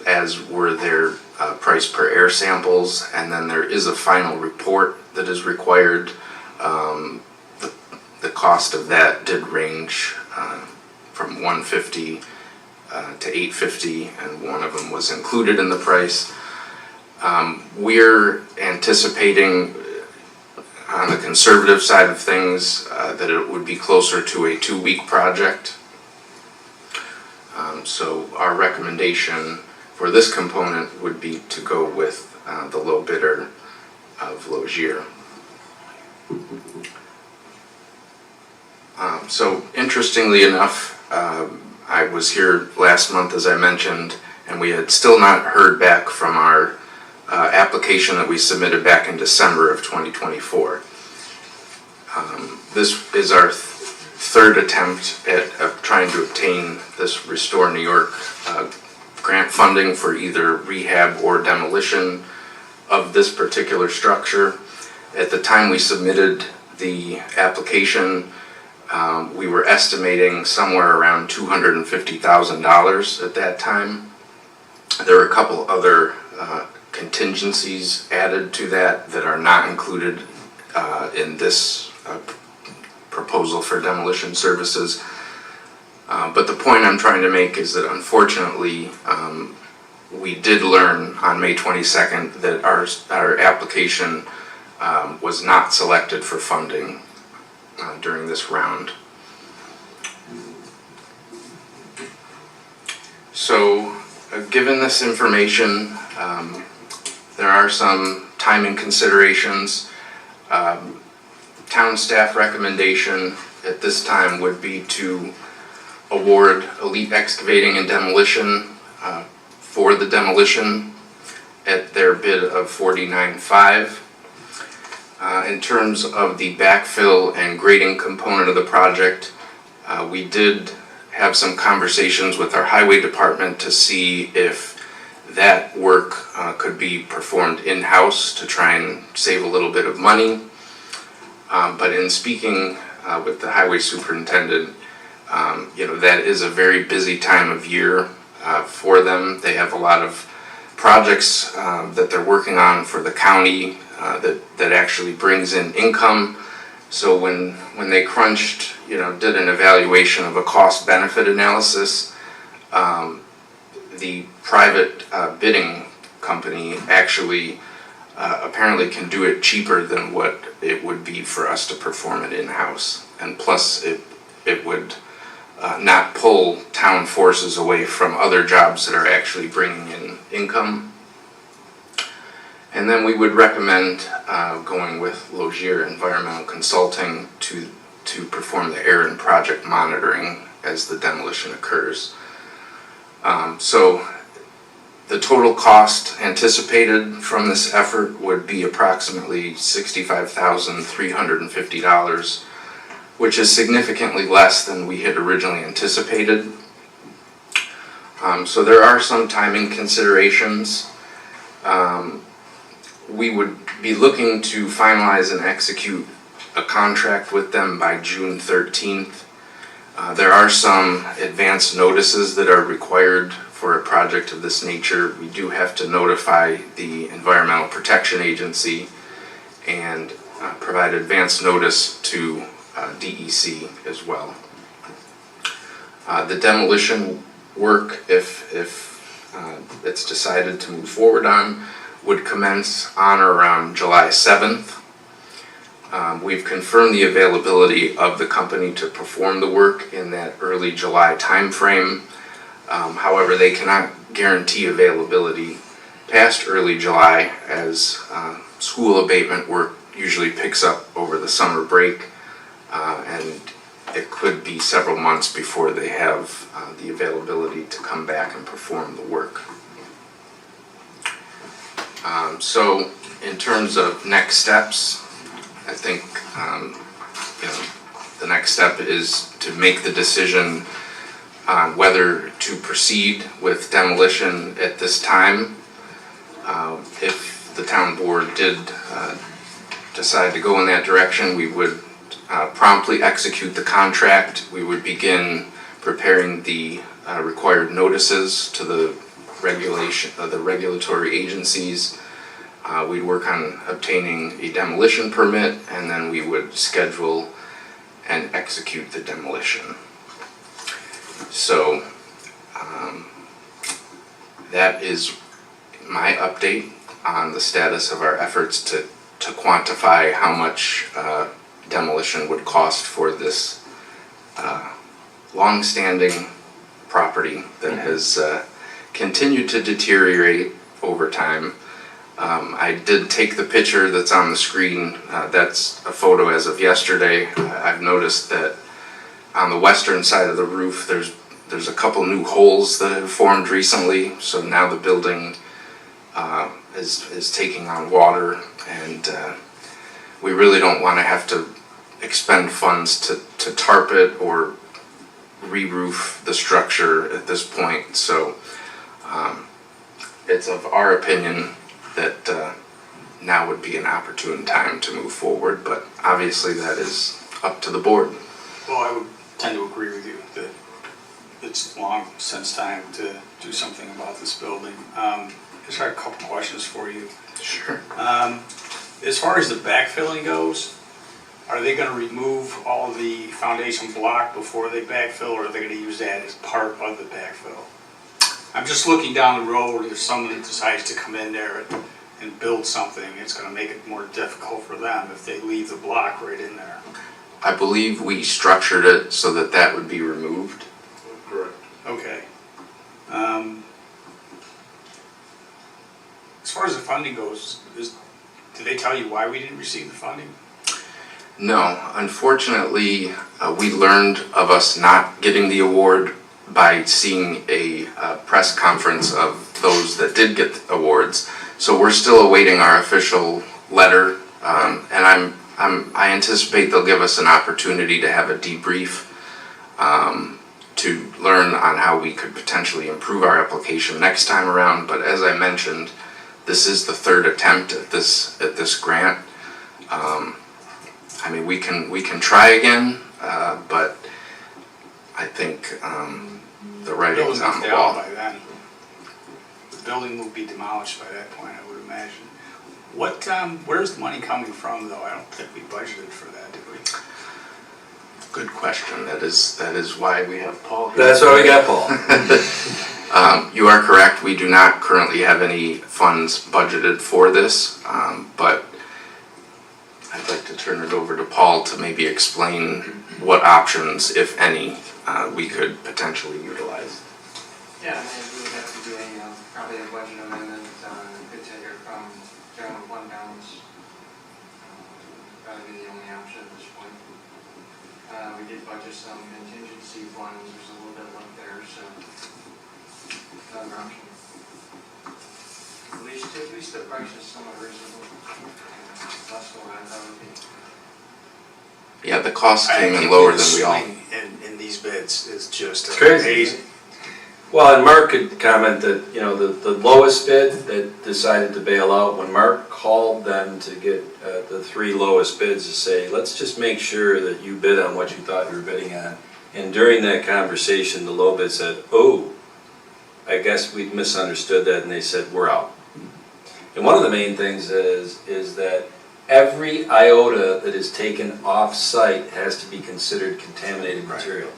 as were their price per air samples, and then there is a final report that is required. The cost of that did range from $150 to $850, and one of them was included in the price. We're anticipating, on the conservative side of things, that it would be closer to a 2-week project. So our recommendation for this component would be to go with the low bidder of Logier. So interestingly enough, I was here last month, as I mentioned, and we had still not heard back from our application that we submitted back in December of 2024. This is our third attempt at trying to obtain this Restore New York grant funding for either rehab or demolition of this particular structure. At the time we submitted the application, we were estimating somewhere around $250,000 at that time. There were a couple other contingencies added to that are not included in this proposal for demolition services. But the point I'm trying to make is that unfortunately we did learn on May 22nd that our application was not selected for funding during this round. So given this information, there are some timing considerations. Town staff recommendation at this time would be to award Elite Excavating and Demolition for the demolition at their bid of $49,500. In terms of the backfill and grading component of the project, we did have some conversations with our highway department to see if that work could be performed in-house to try and save a little bit of money. But in speaking with the highway superintendent, that is a very busy time of year for them. They have a lot of projects that they're working on for the county that actually brings in income. So when they crunched, did an evaluation of a cost-benefit analysis, the private bidding company actually apparently can do it cheaper than what it would be for us to perform it in-house. And plus it would not pull town forces away from other jobs that are actually bringing in income. And then we would recommend going with Logier Environmental Consulting to perform the air and project monitoring as the demolition occurs. So the total cost anticipated from this effort would be approximately $65,350, which is significantly less than we had originally anticipated. So there are some timing considerations. We would be looking to finalize and execute a contract with them by June 13th. There are some advance notices that are required for a project of this nature. We do have to notify the Environmental Protection Agency and provide advance notice to DEC as well. The demolition work, if it's decided to move forward on, would commence on or around July 7th. We've confirmed the availability of the company to perform the work in that early July timeframe. However, they cannot guarantee availability past early July, as school abatement work usually picks up over the summer break, and it could be several months before they have the availability to come back and perform the work. So in terms of next steps, I think the next step is to make the decision on whether to proceed with demolition at this time. If the town board did decide to go in that direction, we would promptly execute the contract. We would begin preparing the required notices to the regulatory agencies. We'd work on obtaining a demolition permit, and then we would schedule and execute the demolition. So that is my update on the status of our efforts to quantify how much demolition would cost for this long-standing property that has continued to deteriorate over time. I did take the picture that's on the screen. That's a photo as of yesterday. I've noticed that on the western side of the roof there's a couple new holes that have formed recently, so now the building is taking on water, and we really don't want to have to expend funds to tarp it or re-roof the structure at this point. So it's of our opinion that now would be an opportune time to move forward, but obviously that is up to the board. Well, I would tend to agree with you that it's long since time to do something about this building. Just got a couple questions for you. Sure. As far as the backfilling goes, are they gonna remove all the foundation block before they backfill, or are they gonna use that as part of the backfill? I'm just looking down the road, if someone decides to come in there and build something, it's gonna make it more difficult for them if they leave the block right in there. I believe we structured it so that that would be removed. Correct. Okay. As far as the funding goes, did they tell you why we didn't receive the funding? No, unfortunately, we learned of us not getting the award by seeing a press conference of those that did get awards. So we're still awaiting our official letter, and I anticipate they'll give us an opportunity to have a debrief to learn on how we could potentially improve our application next time around. But as I mentioned, this is the third attempt at this grant. I mean, we can try again, but I think the writing's on the wall. By then. The building will be demolished by that point, I would imagine. What, where's the money coming from, though? I don't think we budgeted for that, did we? Good question. That is why we have Paul here. That's why we got Paul. You are correct. We do not currently have any funds budgeted for this, but I'd like to turn it over to Paul to maybe explain what options, if any, we could potentially utilize. Yeah, I mean, we would have to do probably a budget amendment, could take it from general fund balance. Probably be the only option at this point. We did budget some contingency funds, there's a little bit left there, so another option. At least the price is somewhat reasonable. That's what I thought would be. Yeah, the cost I came in think lower the than we all. swing in these bids is just It's crazy. amazing. Well, and Mark could comment that, you know, the lowest bid that decided to bail out, when Mark called them to get the 3 lowest bids to say, let's just make sure that you bid on what you thought you were bidding on. And during that conversation, the low bid said, oh, I guess we misunderstood that, and they said, we're out. And one of the main things is that every iota that is taken off-site has to be considered contaminated material.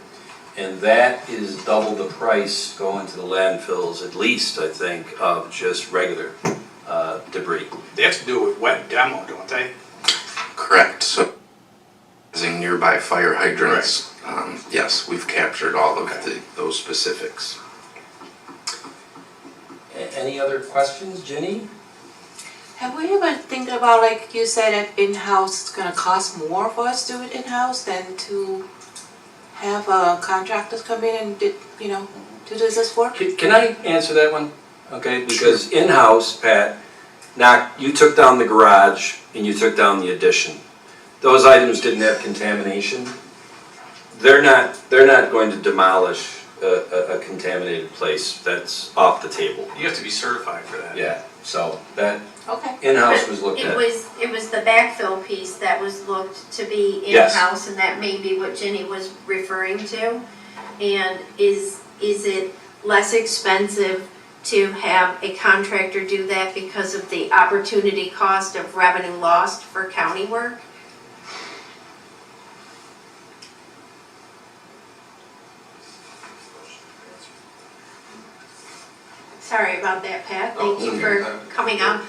And that is double the price going to the landfills, at least, I think, of just regular debris. They have to do it with wet demo, don't they? Correct, so using nearby fire hydrants, yes, we've captured all of those specifics. Any other questions, Ginny? Have we ever think about, like you said, that in-house, it's gonna cost more for us to do it in-house than to have contractors come in and do this work? Can I answer that one? Okay, because in-house, Pat, now, you took down the garage and you took down the addition. Those items didn't have contamination. They're not going to demolish a contaminated place. That's off the table. You have to be certified for that. Yeah, so that Okay. in-house was looked It at. was the backfill piece that was looked to be Yes. in-house, and that may be what Ginny was referring to. And is it less expensive to have a contractor do that because of the opportunity cost of revenue lost for county work? Sorry about that, Pat. Thank you for coming up.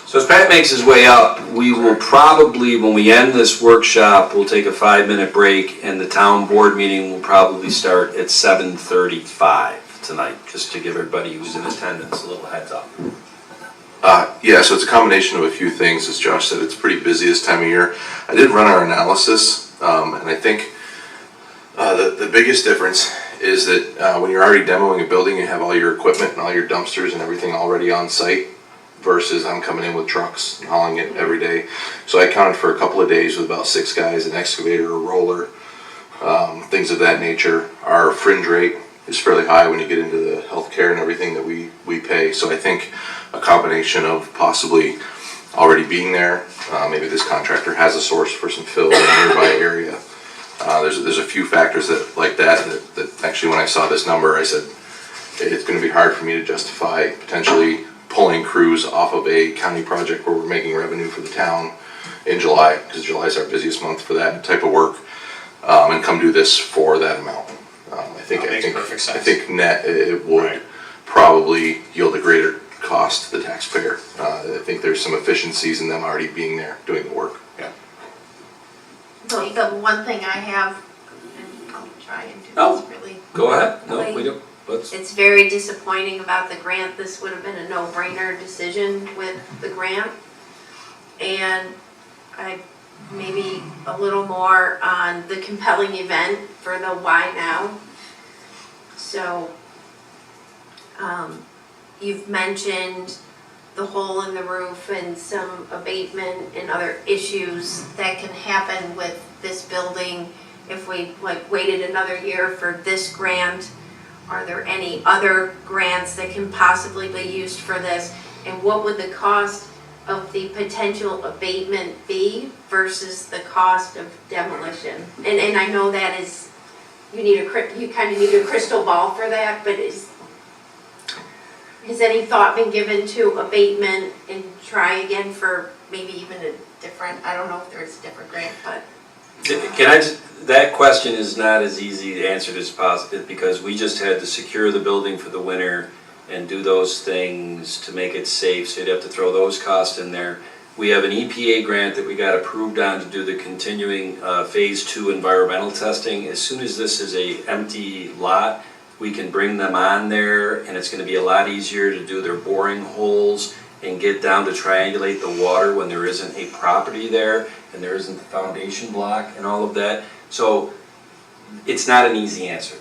So as Pat makes his way up, we will probably, when we end this workshop, we'll take a 5-minute break, and the town board meeting will probably start at 7:35 tonight, just to give everybody who's in attendance a little heads up. Yeah, so it's a combination of a few things. As Josh said, it's pretty busy this time of year. I did run our analysis, and I think the biggest difference is that when you're already demoing a building, you have all your equipment and all your dumpsters and everything already on site, versus I'm coming in with trucks and hauling it every day. So I counted for a couple of days with about 6 guys, an excavator, a roller, things of that nature. Our fringe rate is fairly high when you get into the healthcare and everything that we pay. So I think a combination of possibly already being there, maybe this contractor has a source for some fill in a nearby area. There's a few factors that actually, when I saw this number, I said it's going to be hard for me to justify potentially pulling crews off of a county project where we're making revenue for the town in July, because July is our busiest month for that type of work, and come do this for that amount. That makes perfect sense. I think net it would Right. probably yield a greater cost to the taxpayer. I think there's some efficiencies in them already being there doing the work. The one thing I have, and I'll try and do Oh. this really. Go ahead. No, we don't. Let's. It's very disappointing about the grant. This would have been a no-brainer decision with the grant. And I, maybe a little more on the compelling event for the why now. So, you've mentioned the hole in the roof and some abatement and other issues that can happen with this building if we waited another year for this grant. Are there any other grants that can possibly be used for this? And what would the cost of the potential abatement be versus the cost of demolition? And I know that is, you kind of need a crystal ball for that, but has any thought been given to abatement and try again for maybe even a different, I don't know if there's a different grant, but. Can I just, that question is not as easy to answer as possible, because we just had to secure the building for the winter and do those things to make it safe, so you'd have to throw those costs in there. We have an EPA grant that we got approved on to do the continuing phase 2 environmental testing. As soon as this is a empty lot, we can bring them on there, and it's gonna be a lot easier to do their boring holes and get down to triangulate the water when there isn't a property there and there isn't the foundation block and all of that. So it's not an easy answer.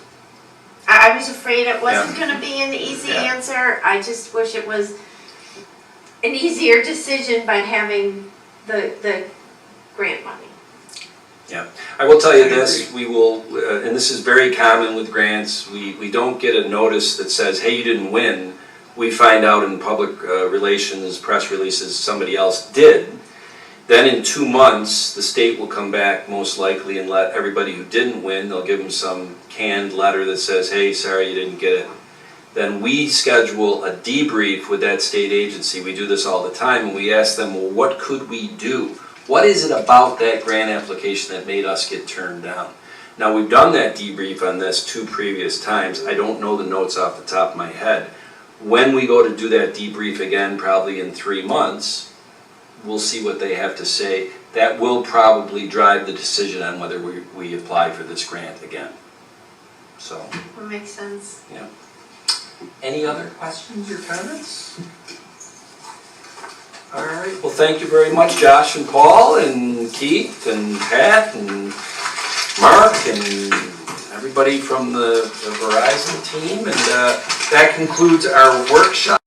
I was afraid it wasn't gonna be an easy Yeah. answer. I just wish it was an easier decision by having the grant money. I will tell you I this, we will, and this is very common with grants, we don't get a notice that says, hey, you didn't win. We find out in public relations, press releases, somebody else did. Then in 2 months, the state will come back most likely and let everybody who didn't win, they'll give them some canned letter that says, hey, sorry, you didn't get it. Then we schedule a debrief with that state agency, we do this all the time, and we ask them, well, what could we do? What is it about that grant application that made us get turned down? Now, we've done that debrief on this 2 previous times. I don't know the notes off the top of my head. When we go to do that debrief again, probably in 3 months, we'll see what they have to say. That will probably drive the decision on whether we apply for this grant again. So, That makes sense. any other questions or comments? All right, well, thank you very much, Josh and Paul and Keith and Pat and Mark and everybody from the Verizon team. And that concludes our workshop.